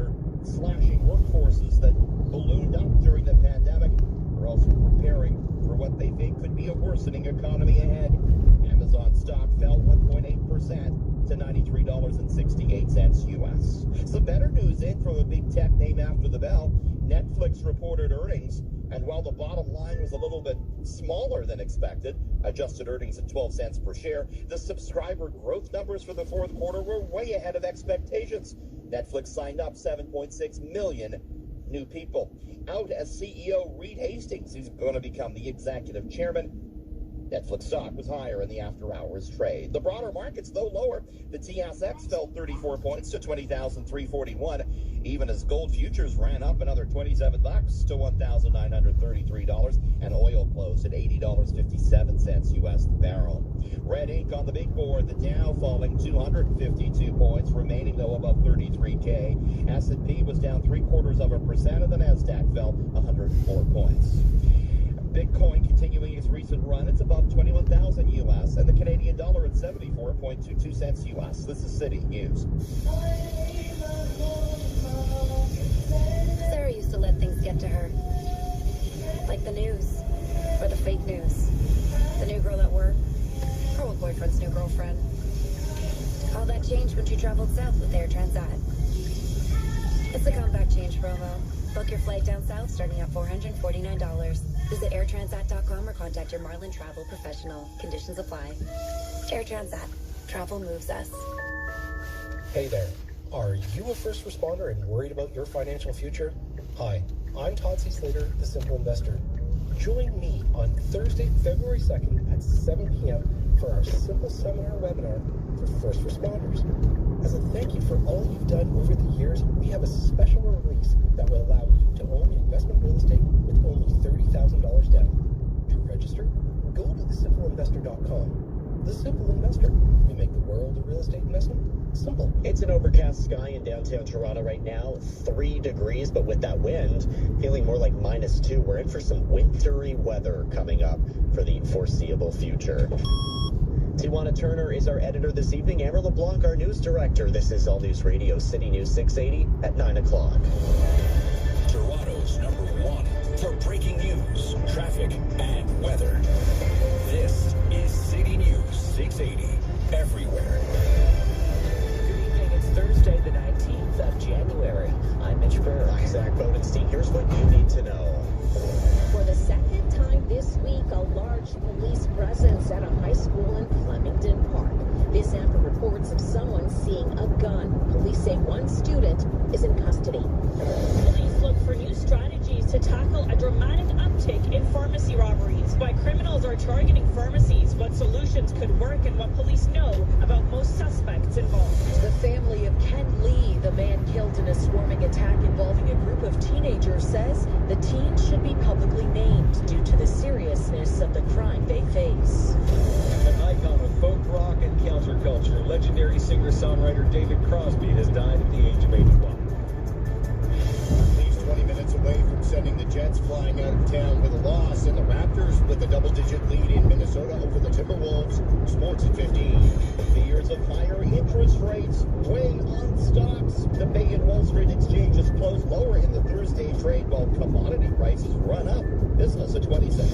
are slashing workforces that ballooned up during the pandemic are also preparing for what they think could be a worsening economy ahead. Amazon stock fell 1.8% to $93.68 US. Some better news in from a big tech name after the bell. Netflix reported earnings, and while the bottom line was a little bit smaller than expected, adjusted earnings at 12 cents per share, the subscriber growth numbers for the fourth quarter were way ahead of expectations. Netflix signed up 7.6 million new people. Out as CEO Reed Hastings, who's going to become the executive chairman. Netflix stock was higher in the after-hours trade. The broader markets, though, lower. The TSX fell 34 points to 20,341, even as gold futures ran up another $27 to $1,933, and oil closed at $80.57 US the barrel. Red ink on the big board, the Dow falling 252 points, remaining, though, above 33K. S&P was down 0.75%, and the Nasdaq fell 104 points. Bitcoin continuing its recent run. It's above 21,000 US, and the Canadian dollar at 74.22 cents US. This is City News. Sarah used to let things get to her. Like the news. Or the fake news. The new girl at work. Her old boyfriend's new girlfriend. All that changed when she traveled south with Air Transat. It's a compact change promo. Book your flight down south starting at $449. Visit airtransat.com or contact your Marlin travel professional. Conditions apply. Air Transat. Travel moves us. Hey there. Are you a first responder and worried about your financial future? Hi, I'm Todd C. Slater, the Simple Investor. Join me on Thursday, February 2nd at 7 p.m. for our Simple Seminar webinar for first responders. As a thank you for all you've done over the years, we have a special release that will allow you to own investment real estate with only $30,000 down. To register, go to thesimpleinvestor.com. The Simple Investor. We make the world of real estate investment simple. It's an overcast sky in downtown Toronto right now, 3 degrees, but with that wind, feeling more like -2. We're in for some wintry weather coming up for the foreseeable future. Tiwana Turner is our editor this evening. Amber LeBlanc, our news director. This is All News Radio, City News 680 at 9 o'clock. Toronto's #1 for breaking news, traffic, and weather. This is City News 680 everywhere. Good evening. It's Thursday, the 19th of January. I'm Mitch Burr. I'm Zach Bodenstein. Here's what you need to know. For the second time this week, a large police presence at a high school in Flemington Park. This after reports of someone seeing a gun. Police say one student is in custody. Police look for new strategies to tackle a dramatic uptick in pharmacy robberies. Why criminals are targeting pharmacies, what solutions could work, and what police know about most suspects involved. The family of Ken Lee, the man killed in a swarming attack involving a group of teenagers, says the teen should be publicly named due to the seriousness of the crime they face. An icon of folk rock and counterculture, legendary singer-songwriter David Crosby has died at the age of 81. At least 20 minutes away from sending the Jets flying out of town with a loss, and the Raptors with a double-digit lead in Minnesota over the Timberwolves. Sports at 15. Fears of higher interest rates weighing on stocks. The Bay and Wall Street exchanges closed lower in the Thursday trade while commodity prices run up. Business at 27.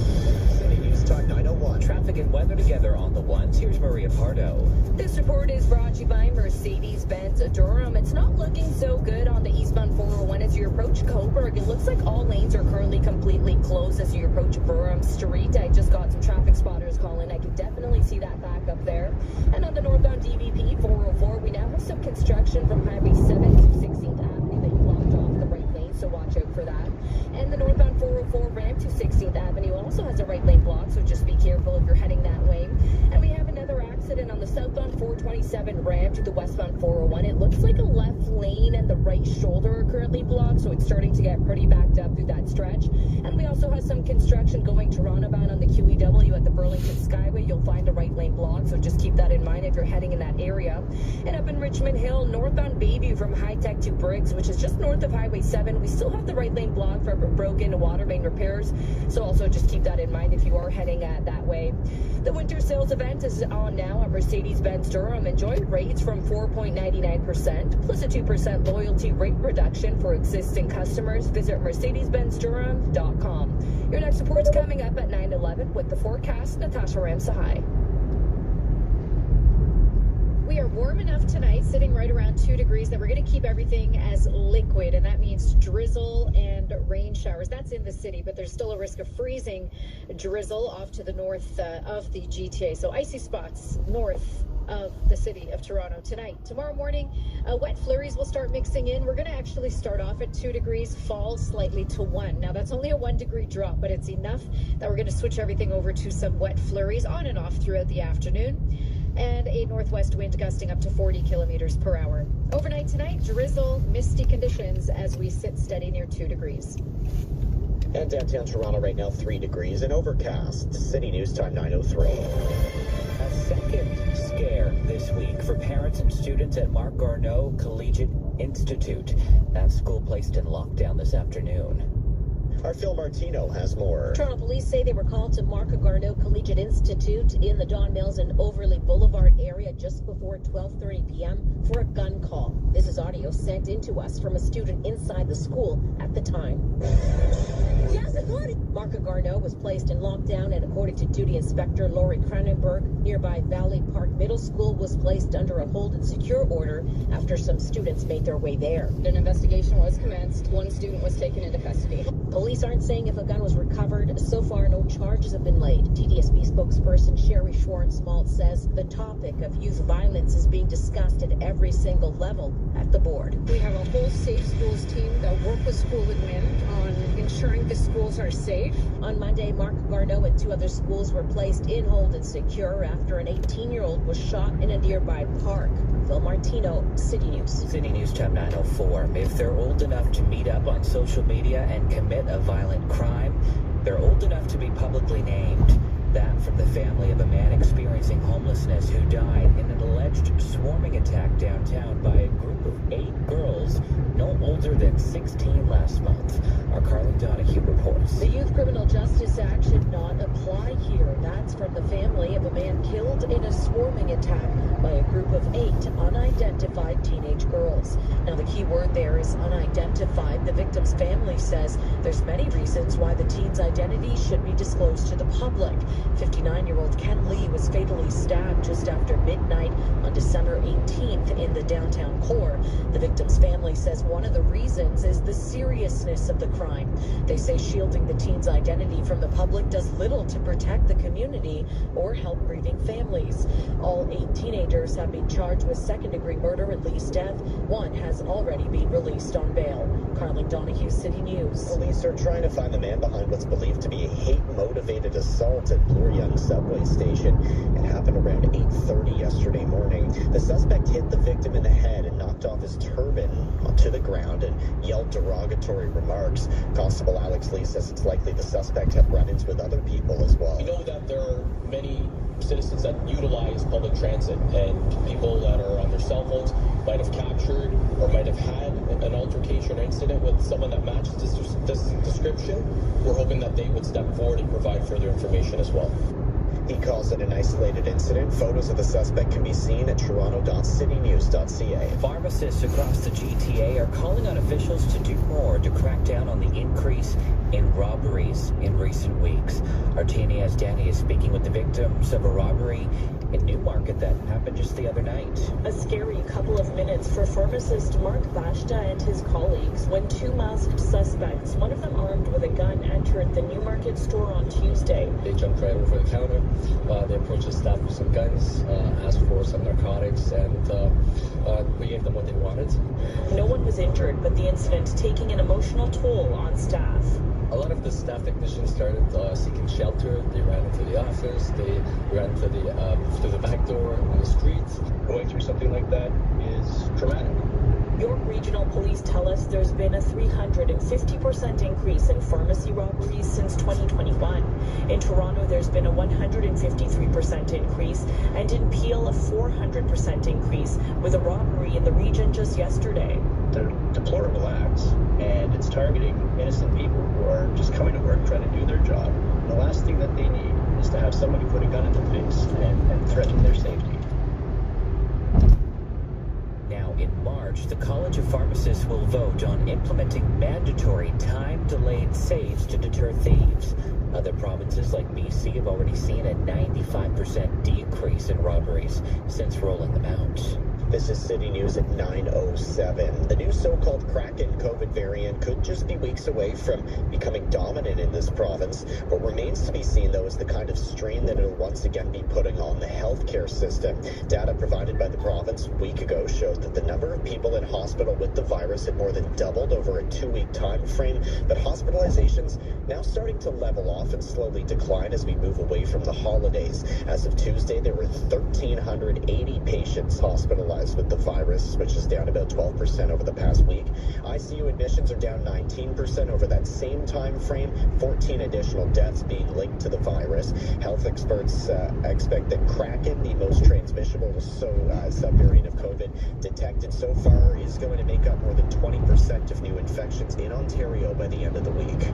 City News Talk 901. Traffic and weather together on the ones. Here's Maria Pardo. This report is brought to you by Mercedes-Benz Durham. It's not looking so good on the eastbound 401 as you approach Coburg. It looks like all lanes are currently completely closed as you approach Durham Street. I just got some traffic spotters calling. I can definitely see that back up there. And on the northbound DVP 404, we now have some construction from Highway 7 to 16th Avenue. They blocked off the right lane, so watch out for that. And the northbound 404 ramp to 16th Avenue also has a right lane block, so just be careful if you're heading that way. And we have another accident on the southbound 427 ramp to the westbound 401. It looks like a left lane and the right shoulder are currently blocked, so it's starting to get pretty backed up through that stretch. And we also have some construction going Toronto bound on the QEW at the Burlington Skyway. You'll find a right lane block, so just keep that in mind if you're heading in that area. And up in Richmond, Richmond Hill, northbound Bayview from High Tech to Briggs, which is just north of Highway 7. We still have the right lane blocked for broken water main repairs, so also just keep that in mind if you are heading that way. The winter sales event is on now at Mercedes-Benz Durham. Enjoy rates from 4.99% plus a 2% loyalty rate reduction for existing customers. Visit mercedes-benzDurham.com. Your next report's coming up at 9:11 with the forecast. Natasha Ramsahai. We are warm enough tonight, sitting right around 2 degrees, that we're going to keep everything as liquid, and that means drizzle and rain showers. That's in the city, but there's still a risk of freezing drizzle off to the north of the GTA. So icy spots north of the city of Toronto tonight. Tomorrow morning, wet flurries will start mixing in. We're going to actually start off at 2 degrees, fall slightly to 1. Now, that's only a 1 degree drop, but it's enough that we're going to switch everything over to some wet flurries on and off throughout the afternoon. And a northwest wind gusting up to 40 kilometers per hour. Overnight tonight, drizzle, misty conditions as we sit steady near 2 degrees. And downtown Toronto right now, 3 degrees and overcast. City News Time 9:03. A second scare this week for parents and students at Mark Garneau Collegiate Institute. That school placed in lockdown this afternoon. Our Phil Martino has more. Toronto police say they were called to Mark Garneau Collegiate Institute in the Don Mills and Overley Boulevard area just before 12:30 p.m. for a gun call. This is audio sent in to us from a student inside the school at the time. Yes, Mark Garneau was placed in lockdown, and according to Duty Inspector Lori Cronenberg, nearby Valley Park Middle School was placed under a hold and secure order after some students made their way there. An investigation was commenced. One student was taken into custody. Police aren't saying if a gun was recovered. So far, no charges have been laid. TDSB spokesperson Sherry Schwartz-Malt says the topic of youth violence is being discussed at every single level at the board. We have a whole Safe Schools team that work with school admin on ensuring the schools are safe. On Monday, Mark Garneau and 2 other schools were placed in hold and secure after an 18-year-old was shot in a nearby park. Phil Martino, City News. City News Time 9:04. If they're old enough to meet up on social media and commit a violent crime, they're old enough to be publicly named. That from the family of a man experiencing homelessness who died in an alleged swarming attack downtown by a group of 8 girls no older than 16 last month. Our Carlin Donahue reports. The Youth Criminal Justice Act should not apply here. That's from the family of a man killed in a swarming attack by a group of 8 unidentified teenage girls. Now, the key word there is unidentified. The victim's family says there's many reasons why the teen's identity should be disclosed to the public. 59-year-old Ken Lee was fatally stabbed just after midnight on December 18th in the downtown core. The victim's family says one of the reasons is the seriousness of the crime. They say shielding the teen's identity from the public does little to protect the community or help grieving families. All 8 teenagers have been charged with second-degree murder and Lee's death. One has already been released on bail. Carlin Donahue, City News. Police are trying to find the man behind what's believed to be a hate-motivated assault at Bloor Yonge subway station. It happened around 8:30 yesterday morning. The suspect hit the victim in the head and knocked off his turban onto the ground and yelled derogatory remarks. Constable Alex Lee says it's likely the suspect had run-ins with other people as well. We know that there are many citizens that utilize public transit, and people that are on their cell phones might have captured or might have had an altercation or incident with someone that matches this description. We're hoping that they would step forward and provide further information as well. He calls it an isolated incident. Photos of the suspect can be seen at toronto.citynews.ca. Pharmacists across the GTA are calling on officials to do more to crack down on the increase in robberies in recent weeks. Our TNA's Danny is speaking with the victims of a robbery in Newmarket that happened just the other night. A scary couple of minutes for pharmacist Mark Bashta and his colleagues when 2 masked suspects, one of them armed with a gun, entered the Newmarket store on Tuesday. They jumped right over the counter. They approached the staff with some guns, asked for some narcotics, and we gave them what they wanted. No one was injured, but the incident taking an emotional toll on staff. A lot of the staff technicians started seeking shelter. They ran into the office. They ran to the back door on the street. Going through something like that is traumatic. York regional police tell us there's been a 350% increase in pharmacy robberies since 2021. In Toronto, there's been a 153% increase, and in Peel, a 400% increase, with a robbery in the region just yesterday. They're deplorable acts, and it's targeting innocent people who are just coming to work trying to do their job. And the last thing that they need is to have somebody put a gun in their face and threaten their safety. Now, in March, the College of Pharmacists will vote on implementing mandatory time-delayed saves to deter thieves. Other provinces like BC have already seen a 95% decrease in robberies since rolling them out. This is City News at 9:07. The new so-called Kraken COVID variant could just be weeks away from becoming dominant in this province. What remains to be seen, though, is the kind of strain that it'll once again be putting on the healthcare system. Data provided by the province a week ago showed that the number of people in hospital with the virus had more than doubled over a 2-week time frame, but hospitalizations now starting to level off and slowly decline as we move away from the holidays. As of Tuesday, there were 1,380 patients hospitalized with the virus, which is down about 12% over the past week. ICU admissions are down 19% over that same time frame, 14 additional deaths being linked to the virus. Health experts expect that Kraken, the most transmissible subvariant of COVID detected so far, is going to make up more than 20% of new infections in Ontario by the end of the week.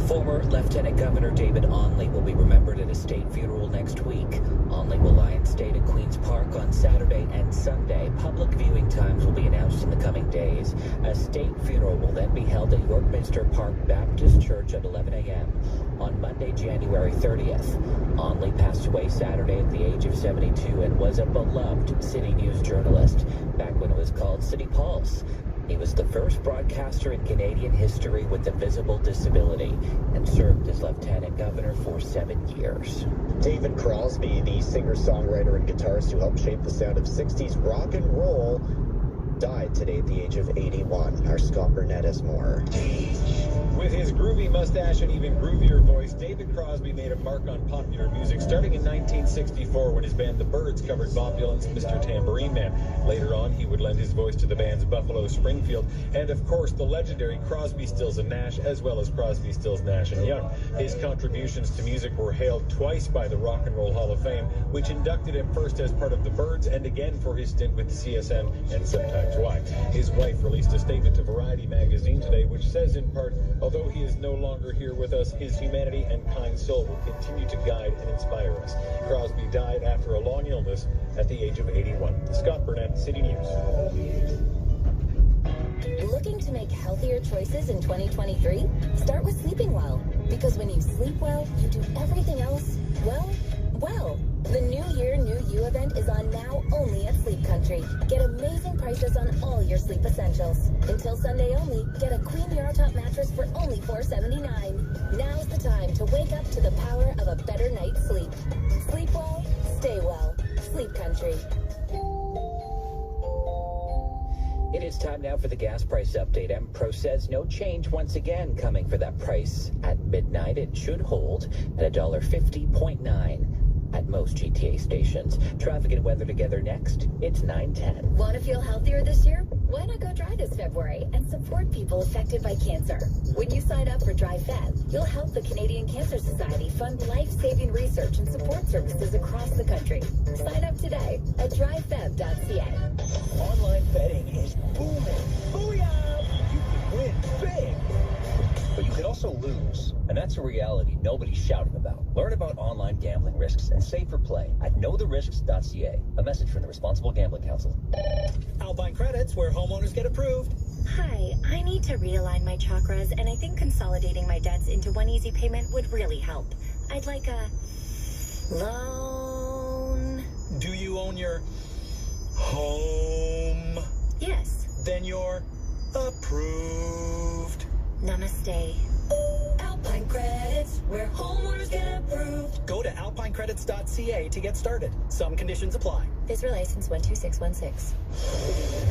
Former Lieutenant Governor David Onley will be remembered at a state funeral next week. Onley will lie in state at Queen's Park on Saturday and Sunday. Public viewing times will be announced in the coming days. A state funeral will then be held at Yorkminster Park Baptist Church at 11 a.m. on Monday, January 30th. Onley passed away Saturday at the age of 72 and was a beloved City News journalist back when it was called City Pulse. He was the first broadcaster in Canadian history with a visible disability and served as Lieutenant Governor for 7 years. David Crosby, the singer-songwriter and guitarist who helped shape the sound of 60s rock and roll, died today at the age of 81. Our Scott Burnett has more. With his groovy mustache and even groovier voice, David Crosby made a mark on popular music starting in 1964 when his band The Byrds covered Bob Dylan's Mr. Tambourine Man. Later on, he would lend his voice to the bands Buffalo Springfield and, of course, the legendary Crosby, Stills and Nash, as well as Crosby, Stills, Nash and Young. His contributions to music were hailed twice by the Rock and Roll Hall of Fame, which inducted him first as part of the Byrds and again for his stint with CSN and Sometimes Why. His wife released a statement to Variety magazine today, which says in part, although he is no longer here with us, his humanity and kind soul will continue to guide and inspire us. Crosby died after a long illness at the age of 81. Scott Burnett, City News. Looking to make healthier choices in 2023? Start with sleeping well. Because when you sleep well, you do everything else, well. The New Year, New You event is on now only at Sleep Country. Get amazing prices on all your sleep essentials. Until Sunday only, get a Queen Yarrowtop mattress for only $479. Now's the time to wake up to the power of a better night's sleep. Sleep well, stay well. Sleep Country. It is time now for the gas price update. MPro says no change once again coming for that price at midnight. It should hold at $1.50.9 at most GTA stations. Traffic and weather together next. It's 9:10. Want to feel healthier this year? Why not go dry this February and support people affected by cancer? When you sign up for Dry Feb, you'll help the Canadian Cancer Society fund life-saving research and support services across the country. Sign up today at dryfeb.ca. Online betting is booming. Booyah! You can win big. But you could also lose, and that's a reality nobody's shouting about. Learn about online gambling risks and safer play at knowtherisks.ca. A message from the Responsible Gambling Council. Alpine Credits, where homeowners get approved. Hi, I need to realign my chakras, and I think consolidating my debts into one easy payment would really help. I'd like a loan. Do you own your home? Yes. Then you're approved. Namaste. Alpine Credits, where homeowners get approved. Go go to alpinecredits.ca to get started. Some conditions apply. Visitor license 12616.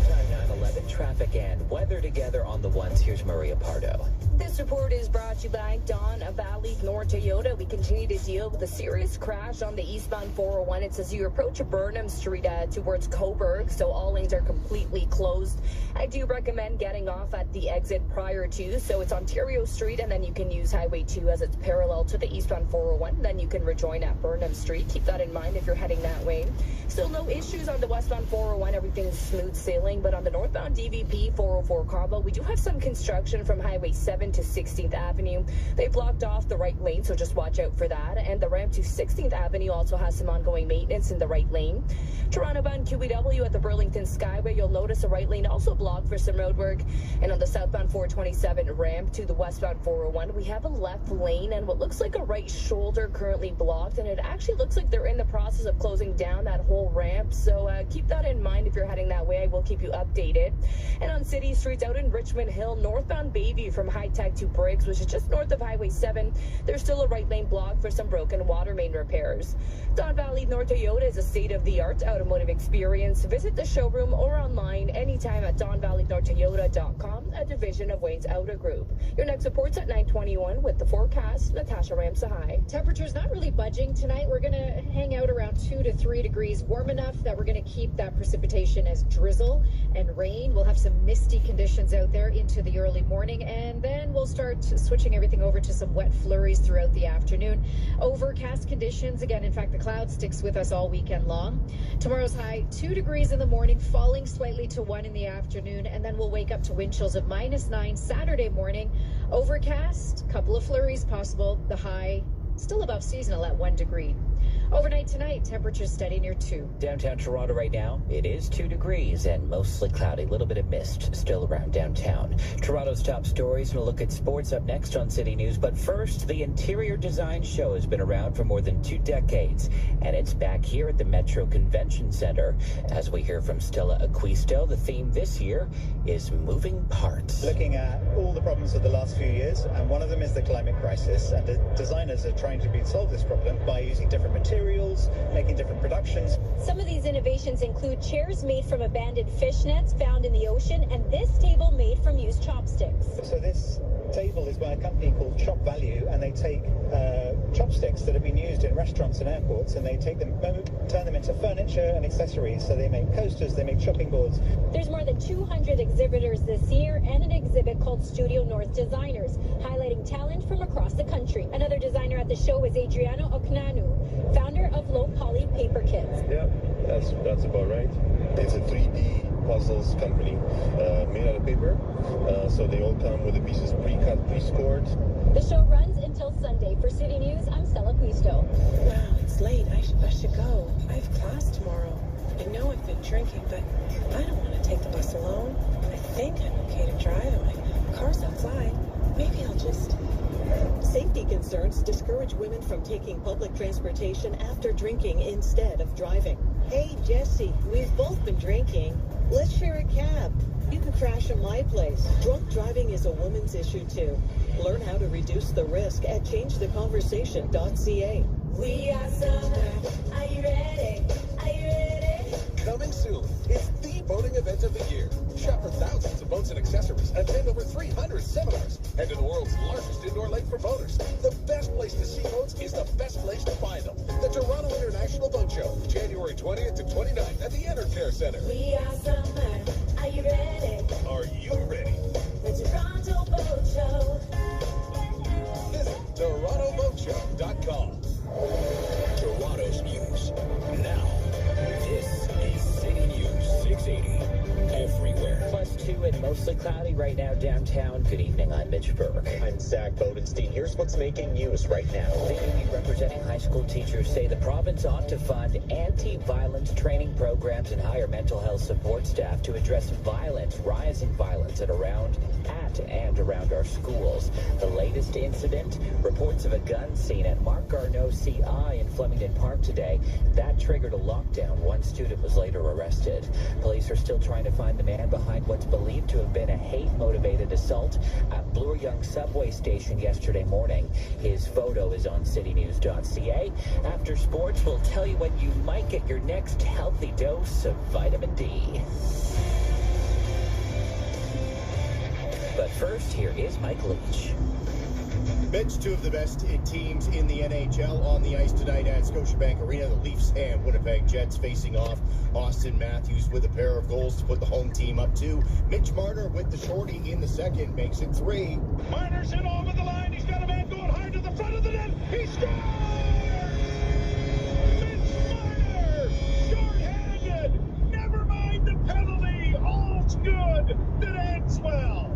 Time 9/11 traffic and weather together on the ones. Here's Maria Pardo. This report is brought to you by Don Valley North Toyota. We continue to deal with a serious crash on the eastbound 401. It's as you approach Burnham Street towards Coburg, so all lanes are completely closed. I do recommend getting off at the exit prior to, so it's Ontario Street, and then you can use Highway 2 as it's parallel to the eastbound 401. Then you can rejoin at Burnham Street. Keep that in mind if you're heading that way. Still no issues on the westbound 401. Everything's smooth sailing, but on the northbound DVP 404 combo, we do have some construction from Highway 7 to 16th Avenue. They blocked off the right lane, so just watch out for that. And the ramp to 16th Avenue also has some ongoing maintenance in the right lane. Toronto-bound QEW at the Burlington Skyway, you'll notice a right lane also blocked for some road work. And on the southbound 427 ramp to the westbound 401, we have a left lane and what looks like a right shoulder currently blocked. And it actually looks like they're in the process of closing down that whole ramp. So keep that in mind if you're heading that way. I will keep you updated. And on city streets out in Richmond Hill, northbound Bayview from High Tech to Briggs, which is just north of Highway 7, there's still a right lane blocked for some broken water main repairs. Don Valley North Toyota is a state-of-the-art automotive experience. Visit the showroom or online anytime at donvalleynorthtoyota.com, a division of Wayne's Auto Group. Your next report's at 9:21 with the forecast. Natasha Ramsahai. Temperatures not really budging tonight. We're going to hang out around 2 to 3 degrees, warm enough that we're going to keep that precipitation as drizzle and rain. We'll have some misty conditions out there into the early morning, and then we'll start switching everything over to some wet flurries throughout the afternoon. Overcast conditions again. In fact, the cloud sticks with us all weekend long. Tomorrow's high 2 degrees in the morning, falling slightly to 1 in the afternoon, and then we'll wake up to wind chills of -9 Saturday morning. Overcast, couple of flurries possible. The high still above seasonal at 1 degree. Overnight tonight, temperatures steady near 2. Downtown Toronto right now, it is 2 degrees and mostly cloudy. A little bit of mist still around downtown. Toronto's top stories and a look at sports up next on City News. But first, the Interior Design Show has been around for more than 2 decades, and it's back here at the Metro Convention Center. As we hear from Stella Aquisto, the theme this year is moving parts. Looking at all the problems of the last few years, and one of them is the climate crisis, and the designers are trying to solve this problem by using different materials, making different productions. Some of these innovations include chairs made from abandoned fish nets found in the ocean, and this table made from used chopsticks. So this table is by a company called Chop Value, and they take chopsticks that have been used in restaurants and airports, and they take them, turn them into furniture and accessories. So they make coasters, they make chopping boards. There's more than 200 exhibitors this year, and an exhibit called Studio North Designers, highlighting talent from across the country. Another designer at the show is Adriano Oknanu, founder of Low Poly Paper Kits. Yeah, that's about right. It's a 3D puzzles company made out of paper, so they all come with the pieces pre-cut, pre-scored. The show runs until Sunday. For City News, I'm Stella Puisto. Wow, it's late. I should go. I have class tomorrow. I know I've been drinking, but I don't want to take the bus alone. I think I'm okay to drive, and my car's outside. Maybe I'll just... Safety concerns discourage women from taking public transportation after drinking instead of driving. Hey, Jesse, we've both been drinking. Let's share a cab. You can crash at my place. Drunk driving is a woman's issue, too. Learn how to reduce the risk at changetheconversation.ca. We are summer. Are you ready? Are you ready? Coming soon. It's the boating event of the year. Shop for thousands of boats and accessories. Attend over 300 seminars. Head to the world's largest indoor lake for boaters. The best place to see boats is the best place to buy them. The Toronto International Boat Show, January 20th to 29th at the Intercare Center. We are summer. Are you ready? Are you ready? The Toronto Boat Show. Visit TorontoBoatShow.com. Toronto's news now. This is City News 680. Everywhere. +2 and mostly cloudy right now downtown. Good evening, I'm Mitch Burke. I'm Zach Bodenstein. Here's what's making news right now. The union representing high school teachers say the province ought to fund anti-violence training programs and hire mental health support staff to address violence, rising violence at and around our schools. The latest incident, reports of a gun scene at Mark Garneau CI in Flemington Park today. That triggered a lockdown. One student was later arrested. arrested. Police are still trying to find the man behind what's believed to have been a hate-motivated assault at Bloor-Yonge subway station yesterday morning. His photo is on citynews.ca. After sports, we'll tell you when you might get your next healthy dose of vitamin D. But first, here is Mike Leach. Mitch, two of the best teams in the NHL on the ice tonight at Scotiabank Arena. The Leafs and Winnipeg Jets facing off. Austin Matthews with a pair of goals to put the home team up 2. Mitch Marner with the shorty in the second makes it 3. Marner's hit over the line. He's got a man going high to the front of the net. He scores! Mitch Marner! Short-handed! Never mind the penalty. All's good. That ends well.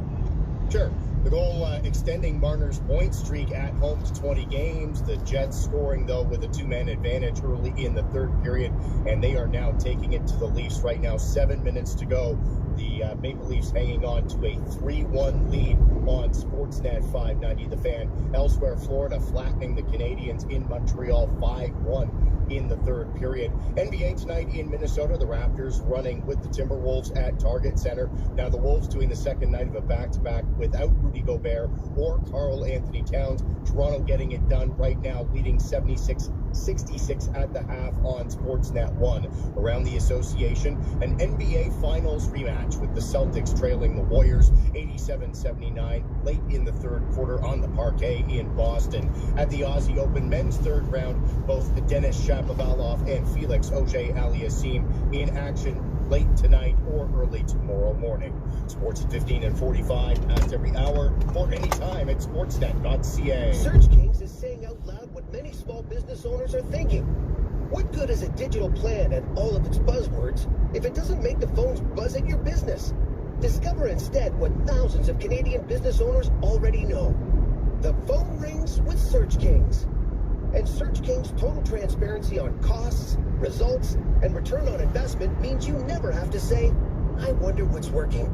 Sure. The goal extending Marner's point streak at home to 20 games. The Jets scoring, though, with a 2-man advantage early in the third period, and they are now taking it to the Leafs right now. 7 minutes to go. The Maple Leafs hanging on to a 3-1 lead on Sportsnet 590 The Fan. Elsewhere, Florida flattening the Canadians in Montreal 5-1 in the third period. NBA tonight in Minnesota, the Raptors running with the Timberwolves at Target Center. Now the Wolves doing the second night of a back-to-back without Rudy Gobert or Karl Anthony Towns. Toronto getting it done right now, leading 76-66 at the half on Sportsnet 1. Around the association, an NBA Finals rematch with the Celtics trailing the Warriors 87-79 late in the third quarter on the parquet in Boston. At the Aussie Open men's third round, both Denis Shapovalov and Felix Auger-Aliassime in action late tonight or early tomorrow morning. Sports at 15 and 45 as every hour or any time at sportsnet.ca. Search Kings is saying out loud what many small business owners are thinking. What good is a digital plan and all of its buzzwords if it doesn't make the phones buzz at your business? Discover instead what thousands of Canadian business owners already know. The phone rings with Search Kings. And Search King's total transparency on costs, results, and return on investment means you never have to say, I wonder what's working.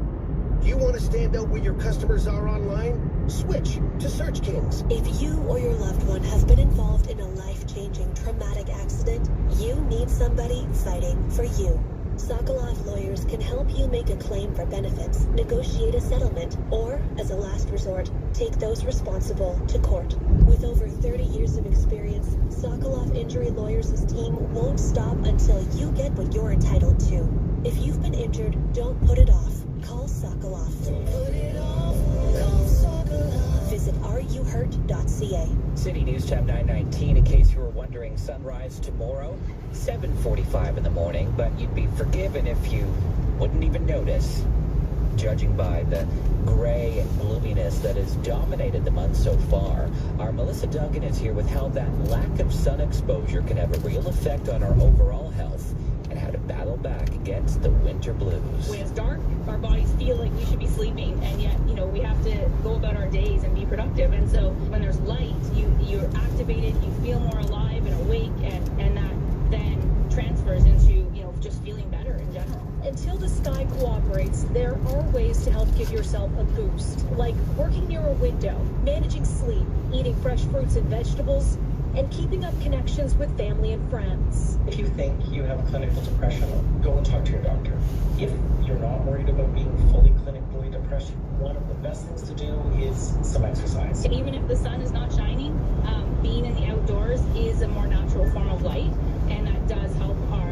Do you want to stand out where your customers are online? Switch to Search Kings. If you or your loved one have been involved in a life-changing traumatic accident, you need somebody fighting for you. Sokolov Lawyers can help you make a claim for benefits, negotiate a settlement, or, as a last resort, take those responsible to court. With over 30 years of experience, Sokolov Injury Lawyers' team won't stop until you get what you're entitled to. If you've been injured, don't put it off. Call Sokolov. Put it off. Call Sokolov. Visit areyouhurt.ca. City News Time 9:19. In case you were wondering, sunrise tomorrow, 7:45 in the morning, but you'd be forgiven if you wouldn't even notice. Judging by the gray and gloominess that has dominated the month so far, our Melissa Duggan is here with how that lack of sun exposure can have a real effect on our overall health and how to battle back against the winter blues. When it's dark, our bodies feel like we should be sleeping, and yet, we have to go about our days and be productive. And so when there's light, you're activated, you feel more alive and awake, and that then transfers into, just feeling better in general. Until the sky cooperates, there are ways to help give yourself a boost, like working near a window, managing sleep, eating fresh fruits and vegetables, and keeping up connections with family and friends. If you think you have clinical depression, go and talk to your doctor. If you're not worried about being fully clinically depressed, one of the best things to do is some exercise. Even if the sun is not shining, being in the outdoors is a more natural form of light, and that does help our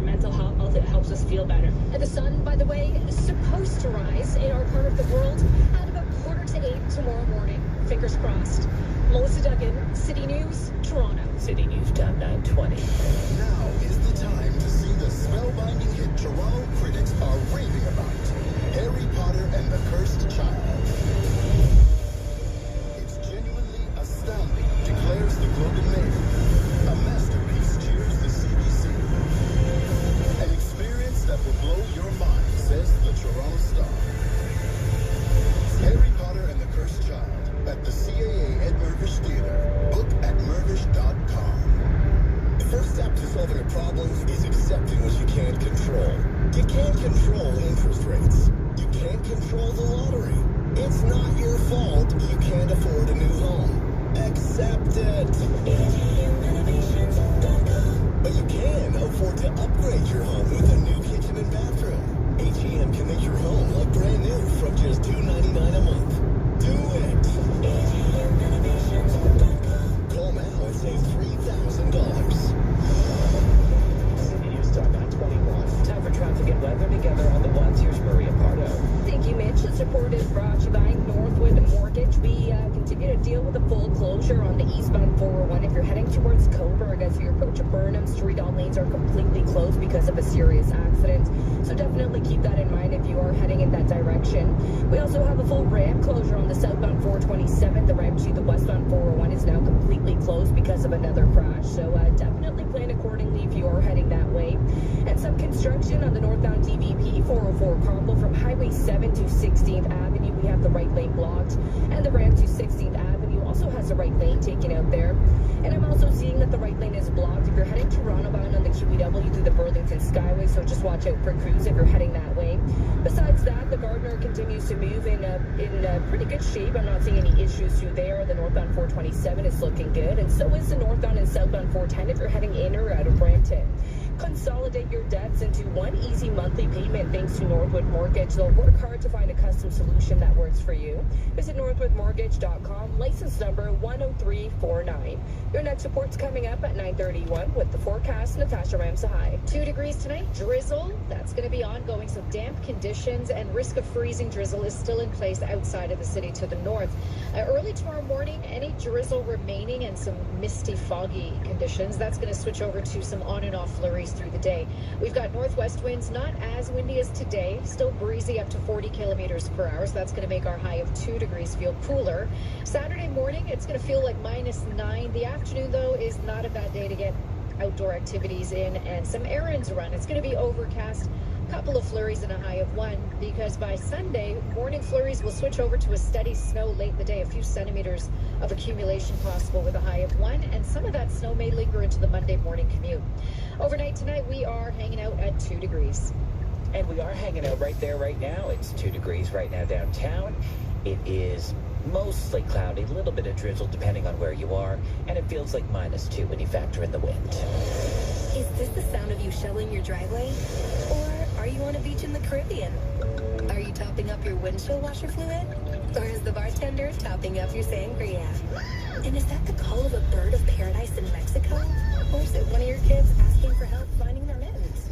mental health. It helps us feel better. And the sun, by the way, is supposed to rise in our part of the world at about 7:45 tomorrow morning. Fingers crossed. Melissa Duggan, City News, Toronto. City News Time 9:20. Now is the time to see the spellbinding hit Toronto critics are raving about. Harry Potter and the Cursed Child. It's genuinely astounding, declares the Globe and Mail. A masterpiece, cheers the CBC. An experience that will blow your mind, says the Toronto Star. Harry Potter and the Cursed Child at the CAA at Mirvish Theatre. Book at mirvish.com. The first step to solving a problem is accepting what you can't control. You can't control interest rates. You can't control the lottery. It's not your fault you can't afford a new home. Accept it. But you can afford to upgrade your home with a new kitchen. weather together on the ones. Here's Maria Pardo. Thank you, Mitch. The support is brought to you by Northwood Mortgage. We continue to deal with a full closure on the eastbound 401. If you're heading towards Coburg as you approach Burnham Street, all lanes are completely closed because of a serious accident. So definitely keep that in mind if you are heading in that direction. We also have a full ramp closure on the southbound 427. The ramp to the westbound 401 is now completely closed because of another crash. So definitely plan accordingly if you are heading that way. And some construction on the northbound DVP 404 combo from Highway 7 to 16th Avenue. We have the right lane blocked, and the ramp to 16th Avenue also has the right lane taken out there. And I'm also seeing that the right lane is blocked if you're heading Toronto bound on the QEW through the Burlington Skyway, so just watch out for crews if you're heading that way. Besides that, the Gardner continues to move in pretty good shape. I'm not seeing any issues through there. The northbound 427 is looking good, and so is the northbound and southbound 410 if you're heading in or out of Brampton. Consolidate your debts into one easy monthly payment thanks to Northwood Mortgage. They'll work hard to find a custom solution that works for you. Visit northwoodmortgage.com, license number 10349. Your next report's coming up at 9:31 with the forecast. Natasha Ramsahai. 2 degrees tonight, drizzle. That's going to be ongoing, so damp conditions and risk of freezing drizzle is still in place outside of the city to the north. Early tomorrow morning, any drizzle remaining and some misty, foggy conditions. That's going to switch over to some on and off flurries through the day. We've got northwest winds, not as windy as today, still breezy up to 40 kilometers per hour. So that's going to make our high of 2 degrees feel cooler. Saturday morning, it's going to feel like -9. The afternoon, though, is not a bad day to get outdoor activities in and some errands run. It's going to be overcast, couple of flurries and a high of 1, because by Sunday, morning flurries will switch over to a steady snow late in the day, a few centimeters of accumulation possible with a high of 1, and some of that snow may linger into the Monday morning commute. Overnight tonight, we are hanging out at 2 degrees. And we are hanging out right there right now. It's 2 degrees right now downtown. It is mostly cloudy, a little bit of drizzle depending on where you are, and it feels like -2 when you factor in the wind. Is this the sound of you shoveling your driveway? Or are you on a beach in the Caribbean? Are you topping up your windshield washer fluid? Or is the bartender topping up your sangria? And is that the call of a bird of paradise in Mexico? Or is it one of your kids asking for help finding their mittens?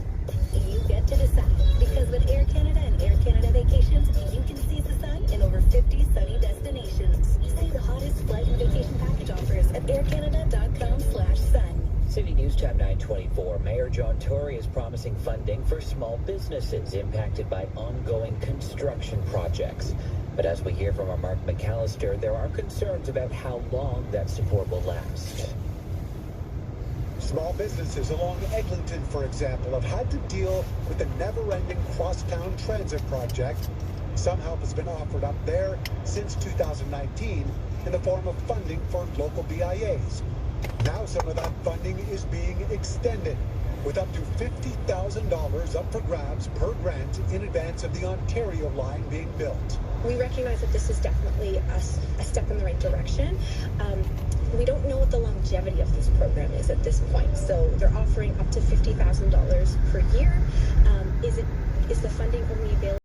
You get to decide, because with Air Canada and Air Canada Vacations, you can seize the sun in over 50 sunny destinations. See the hottest flight and vacation package offers at aircanada.com/sun. City News Time 9:24. Mayor John Tory is promising funding for small businesses impacted by ongoing construction projects. But as we hear from our Mark McAllister, there are concerns about how long that support will last. Small businesses along Eglinton, for example, have had to deal with the never-ending crosstown transit project. Some help has been offered up there since 2019 in the form of funding for local BIAs. Now some of that funding is being extended, with up to $50,000 up for grabs per grant in advance of the Ontario line being built. We recognize that this is definitely a step in the right direction. We don't know what the longevity of this program is at this point. So they're offering up to $50,000 per year. Is the funding only available